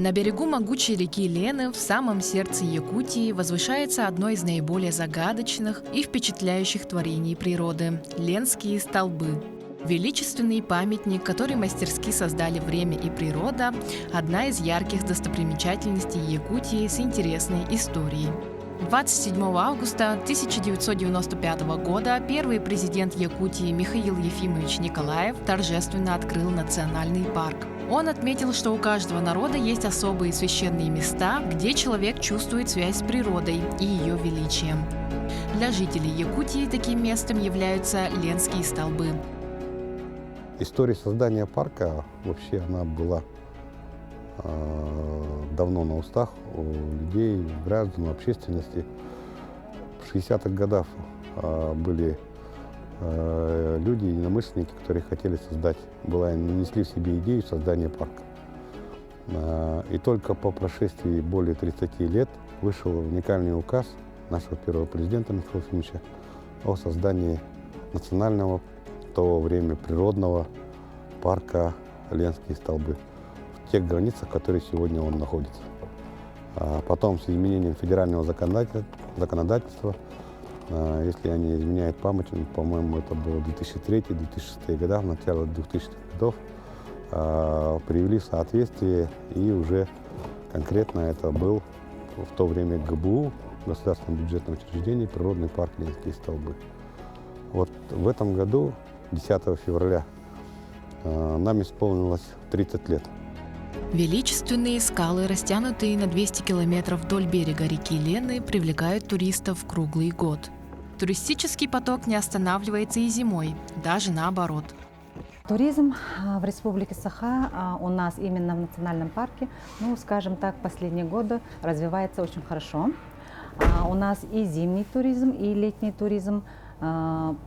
На берегу могучей реки Лены, в самом сердце Якутии, возвышается одно из наиболее загадочных и впечатляющих творений природы – Ленские столбы. Величественный памятник, который мастерски создали время и природа – одна из ярких достопримечательностей Якутии с интересной историей. 27 августа 1995 года первый президент Якутии Михаил Ефимович Николаев торжественно открыл национальный парк. Он отметил, что у каждого народа есть особые священные места, где человек чувствует связь с природой и ее величием. Для жителей Якутии таким местом являются Ленские столбы. История создания парка вообще она была давно на устах у людей, граждан, общественности. В 60-х годах были люди, единомышленники, которые хотели создать, нанесли в себе идею создания парка. И только по прошествии более 30 лет вышел уникальный указ нашего первого президента Михаила Ефимовича о создании национального, в то время природного парка Ленские столбы в тех границах, в которых сегодня он находится. А потом с изменением федерального законодательства, если я не изменяю память, по-моему, это было 2003-2006 года, в начале 2000-х годов, привели в соответствие, и уже конкретно это был в то время ГБУ, Государственное бюджетное учреждение, природный парк Ленские столбы. Вот в этом году, 10 февраля, нам исполнилось 30 лет. Величественные скалы, растянутые на 200 километров вдоль берега реки Лены, привлекают туристов круглый год. Туристический поток не останавливается и зимой, даже наоборот. Туризм в Республике Саха у нас именно в национальном парке, скажем так, последние годы развивается очень хорошо. У нас и зимний туризм, и летний туризм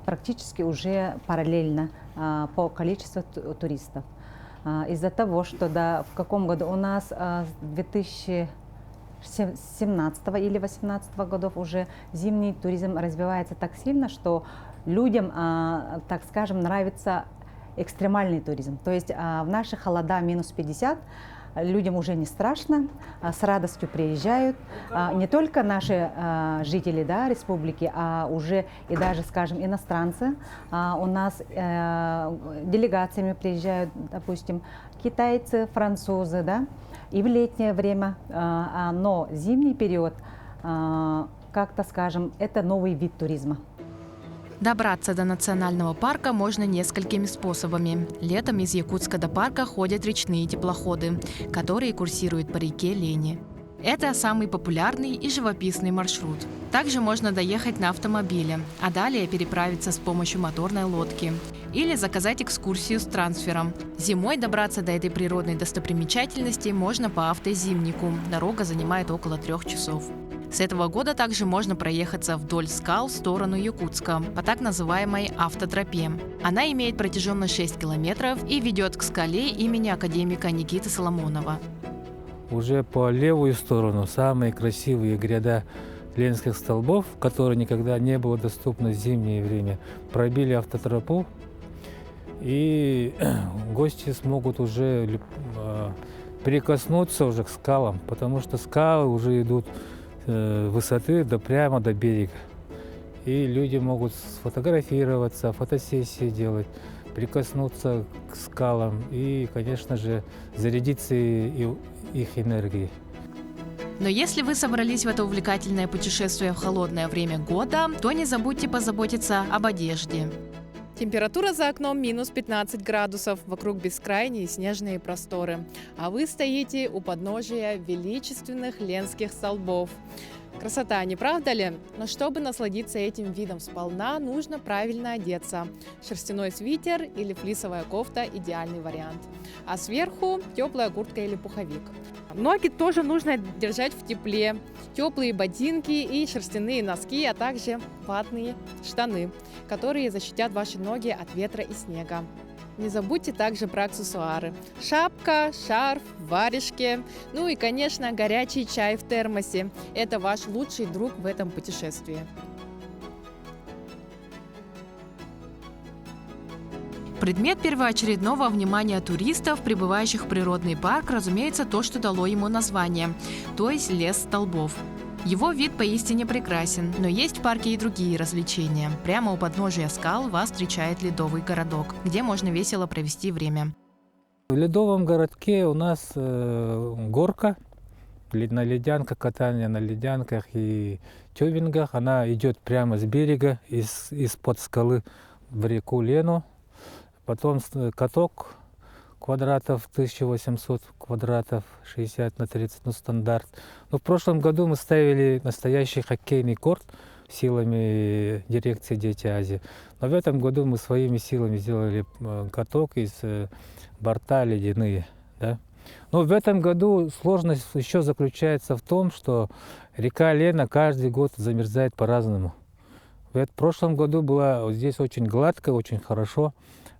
практически уже параллельно по количеству туристов. Из-за того, что в каком году у нас 2017 или 2018 годов уже зимний туризм развивается так сильно, что людям, так скажем, нравится экстремальный туризм. То есть в наши холода минус 50 людям уже не страшно, с радостью приезжают. Не только наши жители республики, а уже и даже, скажем, иностранцы. У нас делегациями приезжают, допустим, китайцы, французы, и в летнее время. Но зимний период, как-то, скажем, это новый вид туризма. Добраться до национального парка можно несколькими способами. Летом из Якутска до парка ходят речные теплоходы, которые курсируют по реке Лени. Это самый популярный и живописный маршрут. Также можно доехать на автомобиле, а далее переправиться с помощью моторной лодки. Или заказать экскурсию с трансфером. Зимой добраться до этой природной достопримечательности можно по автозимнику. Дорога занимает около 3 часов. С этого года также можно проехаться вдоль скал в сторону Якутска по так называемой автотропе. Она имеет протяженность 6 километров и ведет к скале имени академика Никиты Соломонова. Уже по левую сторону самые красивые гряда Ленских столбов, которые никогда не было доступно в зимнее время, пробили автотропу, и гости смогут уже прикоснуться уже к скалам, потому что скалы уже идут высоты прямо до берега. И люди могут сфотографироваться, фотосессии делать, прикоснуться к скалам и, конечно же, зарядиться их энергией. Но если вы собрались в это увлекательное путешествие в холодное время года, то не забудьте позаботиться об одежде. Температура за окном минус 15 градусов, вокруг бескрайние снежные просторы. А вы стоите у подножия величественных Ленских столбов. Красота, не правда ли? Но чтобы насладиться этим видом сполна, нужно правильно одеться. Шерстяной свитер или флисовая кофта – идеальный вариант. А сверху теплая куртка или пуховик. Ноги тоже нужно держать в тепле. Теплые ботинки и шерстяные носки, а также ватные штаны, которые защитят ваши ноги от ветра и снега. Не забудьте также про аксессуары. Шапка, шарф, варежки, и, конечно, горячий чай в термосе. Это ваш лучший друг в этом путешествии. Предмет первоочередного внимания туристов, прибывающих в природный парк, разумеется, то, что дало ему название, то есть лес столбов. Его вид поистине прекрасен, но есть в парке и другие развлечения. Прямо у подножия скал вас встречает ледовый городок, где можно весело провести время. В ледовом городке у нас горка, на ледянках, катание на ледянках и тюбингах. Она идет прямо с берега, из-под скалы в реку Лену. Потом каток квадратов 1800 квадратов, 60 на 30, ну стандарт. Но в прошлом году мы ставили настоящий хоккейный корт силами дирекции «Дети Азии». Но в этом году мы своими силами сделали каток из борта ледяные. Да? Но в этом году сложность еще заключается в том, что река Лена каждый год замерзает по-разному. В прошлом году была вот здесь очень гладко, очень хорошо,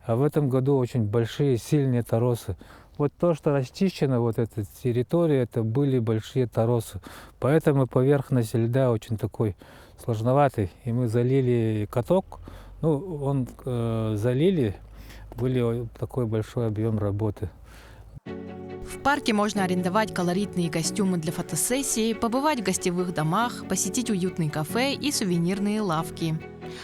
а в этом году очень большие, сильные торосы. Вот то, что расчищено, вот эта территория, это были большие торосы. Поэтому поверхность льда очень такой сложноватый. И мы залили каток, залили, был такой большой объем работы. В парке можно арендовать колоритные костюмы для фотосессии, побывать в гостевых домах, посетить уютные кафе и сувенирные лавки.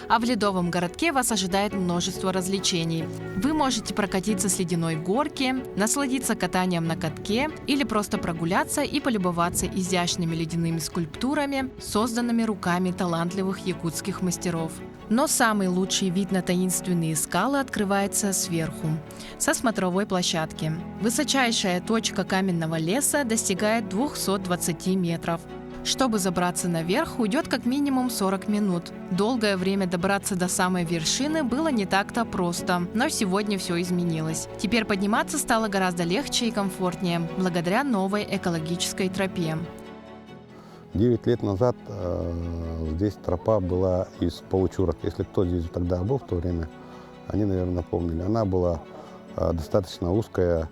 А в ледовом городке вас ожидает множество развлечений. Вы можете прокатиться с ледяной горки, насладиться катанием на катке или просто прогуляться и полюбоваться изящными ледяными скульптурами, созданными руками талантливых якутских мастеров. Но самый лучший вид на таинственные скалы открывается сверху, со смотровой площадки. Высочайшая точка каменного леса достигает 220 метров. Чтобы забраться наверх, уйдет как минимум 40 минут. Долгое время добраться до самой вершины было не так-то просто, но сегодня все изменилось. Теперь подниматься стало гораздо легче и комфортнее, благодаря новой экологической тропе. 9 лет назад здесь тропа была из получурок. Если кто здесь тогда был в то время, они, наверное, помнили. Она была достаточно узкая,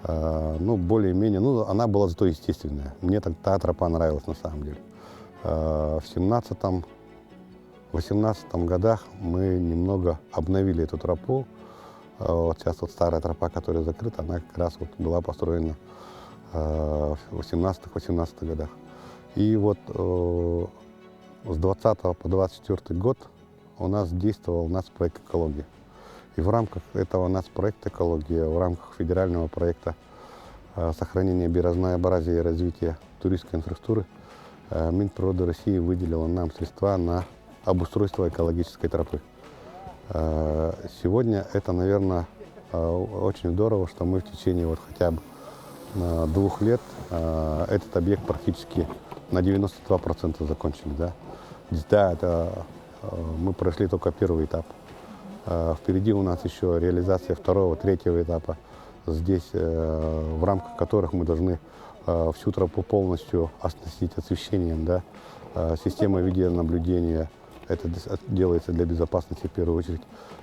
более-менее, она была зато естественная. Мне та тропа нравилась на самом деле. В 17-18 годах мы немного обновили эту тропу. Вот сейчас вот старая тропа, которая закрыта, она как раз вот была построена в 17-18 годах. И вот с 20 по 24 год у нас действовал нацпроект «Экология». И в рамках этого нацпроекта «Экология», в рамках федерального проекта сохранения биоразнообразия и развития туристской инфраструктуры Минприроды России выделила нам средства на обустройство экологической тропы. Сегодня это, наверное, очень здорово, что мы в течение вот хотя бы 2 лет этот объект практически на 92% закончили. Да, мы прошли только первый этап. Впереди у нас еще реализация 2-го, 3-го этапа, здесь, в рамках которых мы должны всю тропу полностью оснастить освещением, да, системой видеонаблюдения, это делается для безопасности в первую очередь,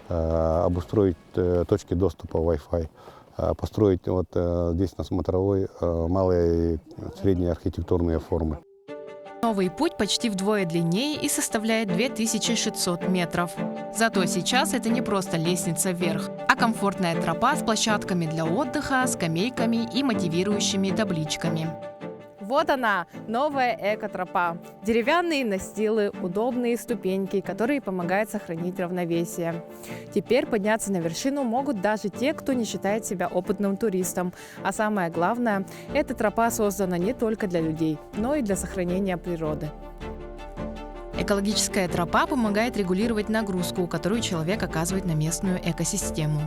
обустроить точки доступа Wi-Fi, построить вот здесь на смотровой малые и средние архитектурные формы. Новый путь почти вдвое длиннее и составляет 2600 метров. Зато сейчас это не просто лестница вверх, а комфортная тропа с площадками для отдыха, скамейками и мотивирующими табличками. Вот она, новая экотропа. Деревянные настилы, удобные ступеньки, которые помогают сохранить равновесие. Теперь подняться на вершину могут даже те, кто не считает себя опытным туристом. А самое главное, эта тропа создана не только для людей, но и для сохранения природы. Экологическая тропа помогает регулировать нагрузку, которую человек оказывает на местную экосистему.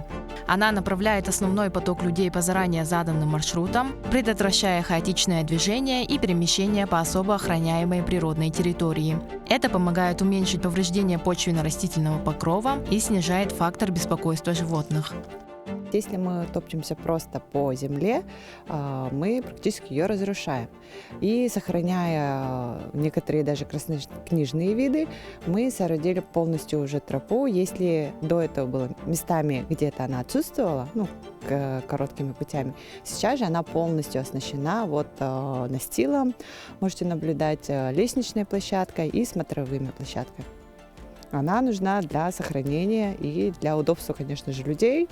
Она направляет основной поток людей по заранее заданным маршрутам, предотвращая хаотичное движение и перемещение по особо охраняемой природной территории. Это помогает уменьшить повреждение почвенно-растительного покрова и снижает фактор беспокойства животных. Если мы топчемся просто по земле, мы практически ее разрушаем. И сохраняя некоторые даже краснокнижные виды, мы соорудили полностью уже тропу. Если до этого было местами, где-то она отсутствовала, короткими путями, сейчас же она полностью оснащена настилом. Можете наблюдать лестничной площадкой и смотровыми площадками. Она нужна для сохранения и для удобства, конечно же, людей.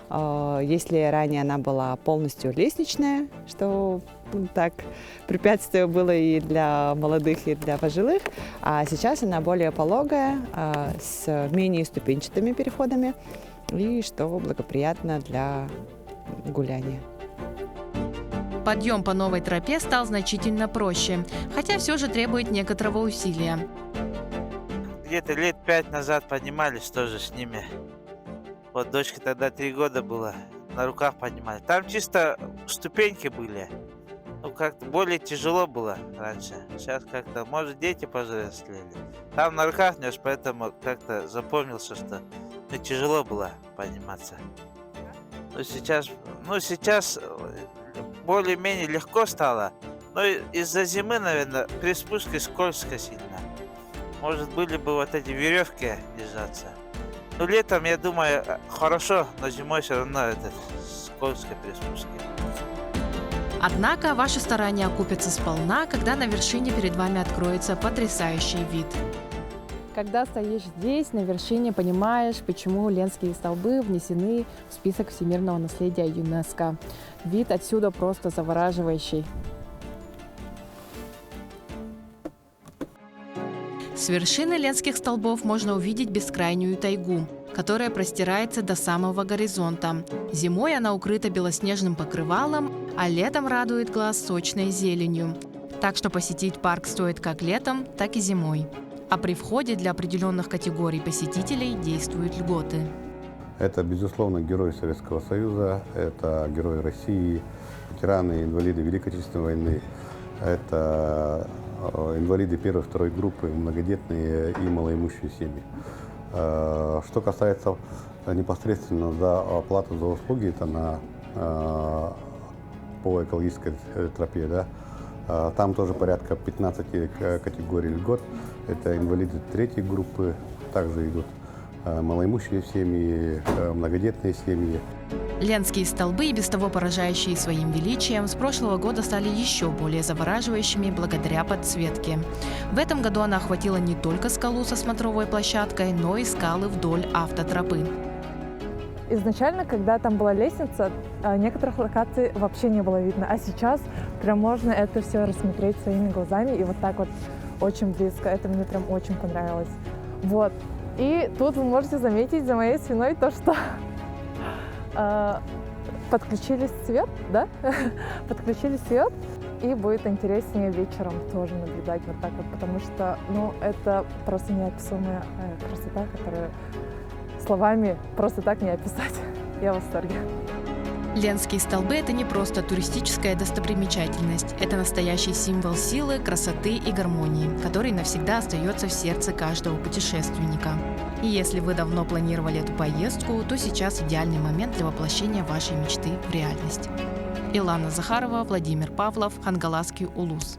Если ранее она была полностью лестничная, что так препятствие было и для молодых, и для пожилых, а сейчас она более пологая, с менее ступенчатыми переходами, и что благоприятно для гуляния. Подъем по новой тропе стал значительно проще, хотя все же требует некоторого усилия. Где-то лет 5 назад поднимались тоже с ними. Вот дочке тогда 3 года было, на руках поднимали. Там чисто ступеньки были. Ну, как-то более тяжело было раньше. Сейчас как-то, может, дети повзрослели. Там на руках нес, поэтому как-то запомнился, что тяжело было подниматься. Но сейчас более-менее легко стало. Но из-за зимы, наверное, при спуске скользко сильно. Может, были бы вот эти веревки держаться. Но летом, я думаю, хорошо, но зимой все равно это скользко при спуске. Однако ваши старания окупятся сполна, когда на вершине перед вами откроется потрясающий вид. Когда стоишь здесь, на вершине, понимаешь, почему Ленские столбы внесены в список всемирного наследия ЮНЕСКО. Вид отсюда просто завораживающий. С вершины Ленских столбов можно увидеть бескрайнюю тайгу, которая простирается до самого горизонта. Зимой она укрыта белоснежным покрывалом, а летом радует глаз сочной зеленью. Так что посетить парк стоит как летом, так и зимой. А при входе для определенных категорий посетителей действуют льготы. Это, безусловно, герои Советского Союза, это герои России, ветераны, инвалиды Великой Отечественной войны, это инвалиды первой и второй группы, многодетные и малоимущие семьи. Что касается непосредственно за оплату за услуги, это по экологической тропе, да, там тоже порядка 15 категорий льгот. Это инвалиды третьей группы, также идут малоимущие семьи, многодетные семьи. Ленские столбы, и без того поражающие своим величием, с прошлого года стали еще более завораживающими благодаря подсветке. В этом году она охватила не только скалу со смотровой площадкой, но и скалы вдоль автотропы. Изначально, когда там была лестница, некоторых локаций вообще не было видно, а сейчас прям можно это все рассмотреть своими глазами и вот так вот очень близко. Это мне прям очень понравилось. Вот. И тут вы можете заметить за моей спиной то, что подключили свет, да? Подключили свет, и будет интереснее вечером тоже наблюдать вот так вот, потому что, это просто неописуемая красота, которую словами просто так не описать. Я в восторге. Ленские столбы – это не просто туристическая достопримечательность. Это настоящий символ силы, красоты и гармонии, который навсегда остается в сердце каждого путешественника. И если вы давно планировали эту поездку, то сейчас идеальный момент для воплощения вашей мечты в реальность. Илана Захарова, Владимир Павлов, Хангаласский улус.